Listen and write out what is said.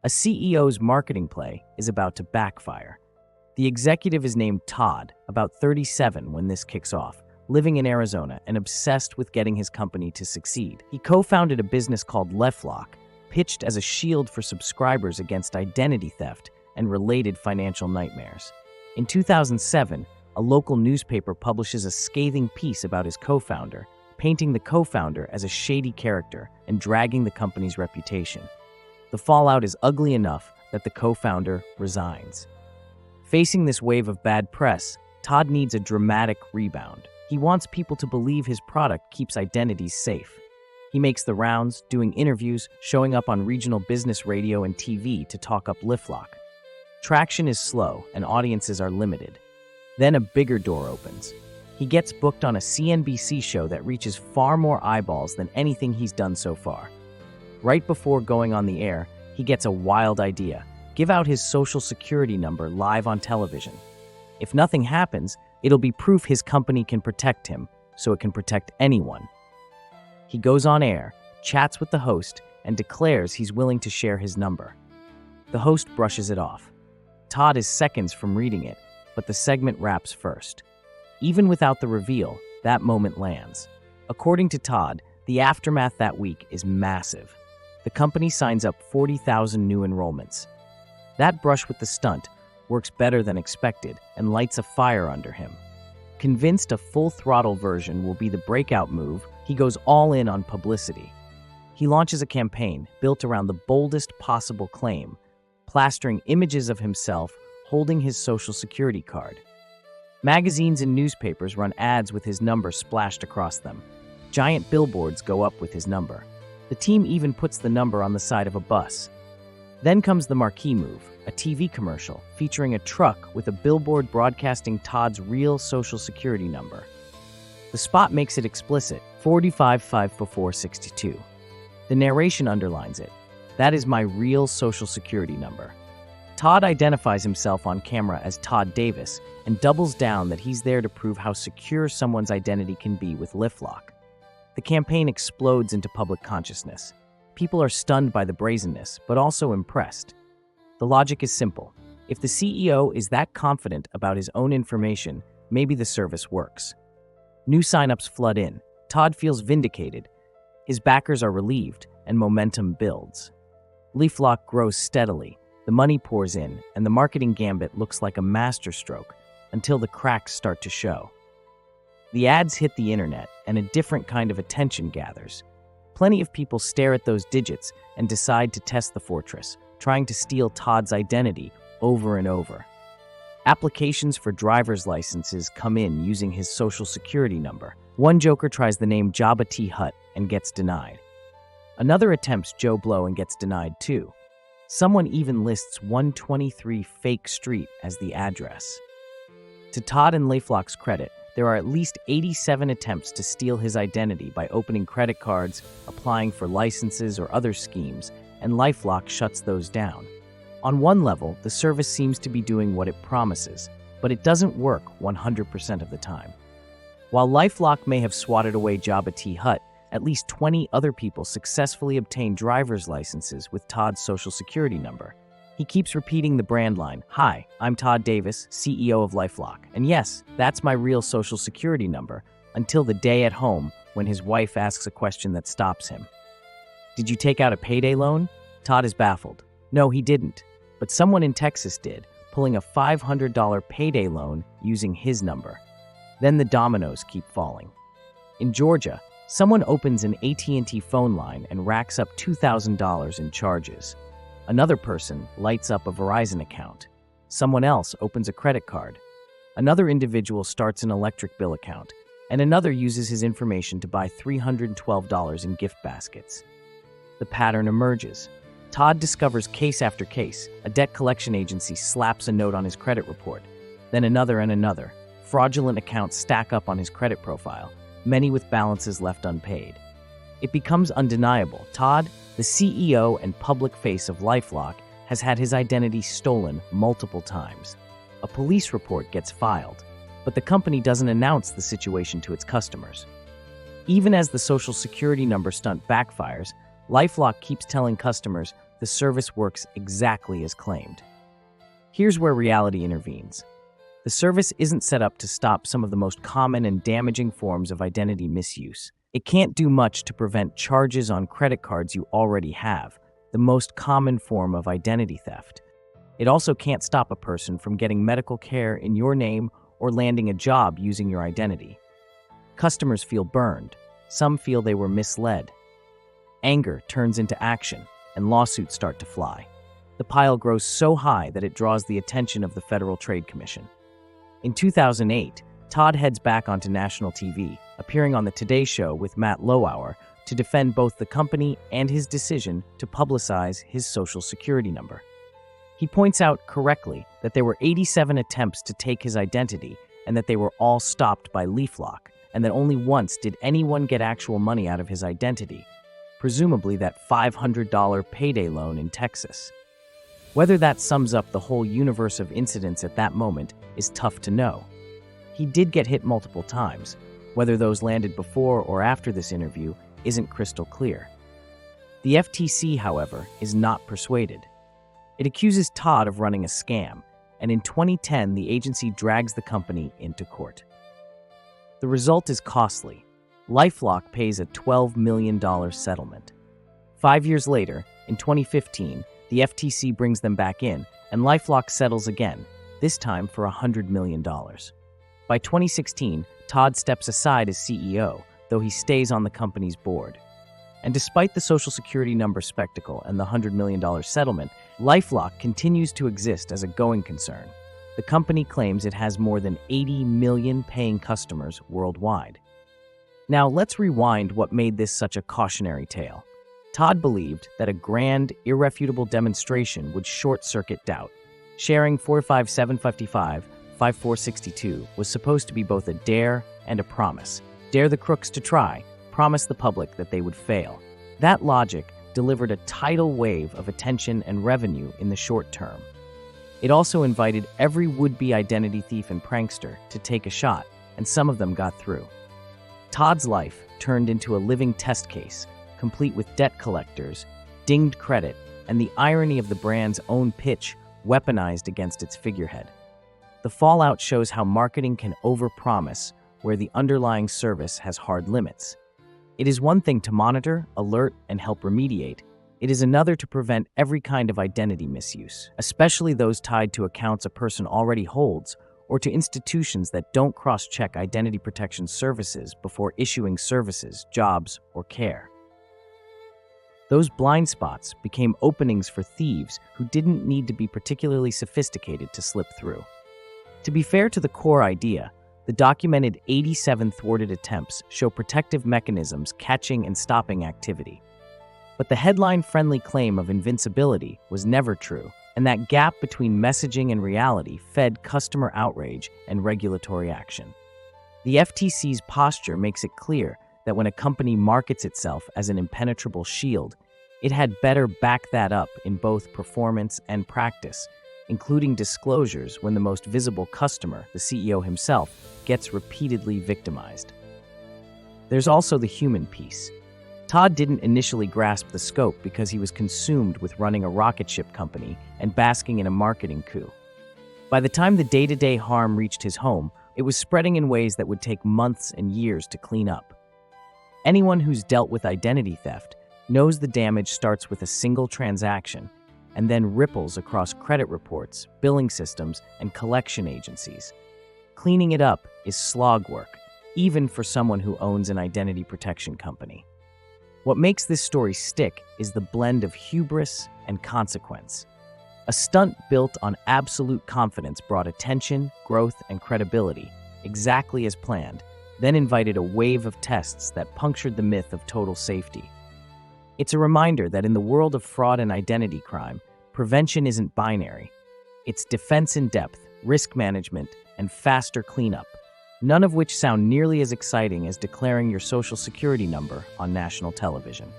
A CEO's marketing play is about to backfire. The executive is named Todd, about 37 when this kicks off, living in Arizona and obsessed with getting his company to succeed. He co-founded a business called LifeLock, pitched as a shield for subscribers against identity theft and related financial nightmares. In 2007, a local newspaper publishes a scathing piece about his co-founder, painting the co-founder as a shady character and dragging the company's reputation. The fallout is ugly enough that the co-founder resigns. Facing this wave of bad press, Todd needs a dramatic rebound. He wants people to believe his product keeps identities safe. He makes the rounds, doing interviews, showing up on regional business radio and TV to talk up LifeLock. Traction is slow and audiences are limited. Then a bigger door opens. He gets booked on a CNBC show that reaches far more eyeballs than anything he's done so far. Right before going on the air, he gets a wild idea: give out his social security number live on television. If nothing happens, it'll be proof his company can protect him, so it can protect anyone. He goes on air, chats with the host, and declares he's willing to share his number. The host brushes it off. Todd is seconds from reading it, but the segment wraps first. Even without the reveal, that moment lands. According to Todd, the aftermath that week is massive. The company signs up 40,000 new enrollments. That brush with the stunt works better than expected and lights a fire under him. Convinced a full-throttle version will be the breakout move, he goes all in on publicity. He launches a campaign built around the boldest possible claim, plastering images of himself holding his social security card. Magazines and newspapers run ads with his number splashed across them. Giant billboards go up with his number. The team even puts the number on the side of a bus. Then comes the marquee move, a TV commercial featuring a truck with a billboard broadcasting Todd's real social security number. The spot makes it explicit, 455462. The narration underlines it. That is my real social security number. Todd identifies himself on camera as Todd Davis and doubles down that he's there to prove how secure someone's identity can be with LifeLock. The campaign explodes into public consciousness. People are stunned by the brazenness, but also impressed. The logic is simple. If the CEO is that confident about his own information, maybe the service works. New signups flood in. Todd feels vindicated. His backers are relieved, and momentum builds. LifeLock grows steadily. The money pours in, and the marketing gambit looks like a masterstroke until the cracks start to show. The ads hit the internet, and a different kind of attention gathers. Plenty of people stare at those digits and decide to test the fortress, trying to steal Todd's identity over and over. Applications for driver's licenses come in using his social security number. One joker tries the name Jabba T. Hutt and gets denied. Another attempts Joe Blow and gets denied too. Someone even lists 123 Fake Street as the address. To Todd and LifeLock's credit, there are at least 87 attempts to steal his identity by opening credit cards, applying for licenses or other schemes, and LifeLock shuts those down. On one level, the service seems to be doing what it promises, but it doesn't work 100% of the time. While LifeLock may have swatted away Jabba T. Hutt, at least 20 other people successfully obtained driver's licenses with Todd's social security number. He keeps repeating the brand line, "Hi, I'm Todd Davis, CEO of LifeLock, and yes, that's my real social security number," until the day at home when his wife asks a question that stops him. "Did you take out a payday loan?" Todd is baffled. No, he didn't, but someone in Texas did, pulling a $500 payday loan using his number. Then the dominoes keep falling. In Georgia, someone opens an AT&T phone line and racks up $2,000 in charges. Another person lights up a Verizon account. Someone else opens a credit card. Another individual starts an electric bill account, and another uses his information to buy $312 in gift baskets. The pattern emerges. Todd discovers case after case. A debt collection agency slaps a note on his credit report, then another and another. Fraudulent accounts stack up on his credit profile, many with balances left unpaid. It becomes undeniable. Todd, the CEO and public face of LifeLock, has had his identity stolen multiple times. A police report gets filed, but the company doesn't announce the situation to its customers. Even as the social security number stunt backfires, LifeLock keeps telling customers, the service works exactly as claimed. Here's where reality intervenes. The service isn't set up to stop some of the most common and damaging forms of identity misuse. It can't do much to prevent charges on credit cards you already have, the most common form of identity theft. It also can't stop a person from getting medical care in your name or landing a job using your identity. Customers feel burned. Some feel they were misled. Anger turns into action, and lawsuits start to fly. The pile grows so high that it draws the attention of the Federal Trade Commission. In 2008, Todd heads back onto national TV, appearing on the Today Show with Matt Lauer to defend both the company and his decision to publicize his Social Security number. He points out correctly that there were 87 attempts to take his identity and that they were all stopped by LifeLock, and that only once did anyone get actual money out of his identity, presumably that $500 payday loan in Texas. Whether that sums up the whole universe of incidents at that moment is tough to know. He did get hit multiple times. Whether those landed before or after this interview isn't crystal clear. The FTC, however, is not persuaded. It accuses Todd of running a scam, and in 2010, the agency drags the company into court. The result is costly. LifeLock pays a $12 million settlement. 5 years later, in 2015, the FTC brings them back in, and LifeLock settles again, this time for $100 million. By 2016, Todd steps aside as CEO, though he stays on the company's board. And despite the Social Security number spectacle and the $100 million settlement, LifeLock continues to exist as a going concern. The company claims it has more than 80 million paying customers worldwide. Now, let's rewind what made this such a cautionary tale. Todd believed that a grand, irrefutable demonstration would short-circuit doubt. Sharing 45755-5462 was supposed to be both a dare and a promise. Dare the crooks to try, promise the public that they would fail. That logic delivered a tidal wave of attention and revenue in the short term. It also invited every would-be identity thief and prankster to take a shot, and some of them got through. Todd's life turned into a living test case, complete with debt collectors, dinged credit, and the irony of the brand's own pitch weaponized against its figurehead. The fallout shows how marketing can overpromise where the underlying service has hard limits. It is one thing to monitor, alert, and help remediate. It is another to prevent every kind of identity misuse, especially those tied to accounts a person already holds or to institutions that don't cross-check identity protection services before issuing services, jobs, or care. Those blind spots became openings for thieves who didn't need to be particularly sophisticated to slip through. To be fair to the core idea, the documented 87 thwarted attempts show protective mechanisms catching and stopping activity. But the headline-friendly claim of invincibility was never true, and that gap between messaging and reality fed customer outrage and regulatory action. The FTC's posture makes it clear that when a company markets itself as an impenetrable shield, it had better back that up in both performance and practice, including disclosures when the most visible customer, the CEO himself, gets repeatedly victimized. There's also the human piece. Todd didn't initially grasp the scope because he was consumed with running a rocket ship company and basking in a marketing coup. By the time the day-to-day harm reached his home, it was spreading in ways that would take months and years to clean up. Anyone who's dealt with identity theft knows the damage starts with a single transaction and then ripples across credit reports, billing systems, and collection agencies. Cleaning it up is slog work, even for someone who owns an identity protection company. What makes this story stick is the blend of hubris and consequence. A stunt built on absolute confidence brought attention, growth, and credibility, exactly as planned, then invited a wave of tests that punctured the myth of total safety. It's a reminder that in the world of fraud and identity crime, prevention isn't binary. It's defense in depth, risk management, and faster cleanup, none of which sound nearly as exciting as declaring your Social Security number on national television.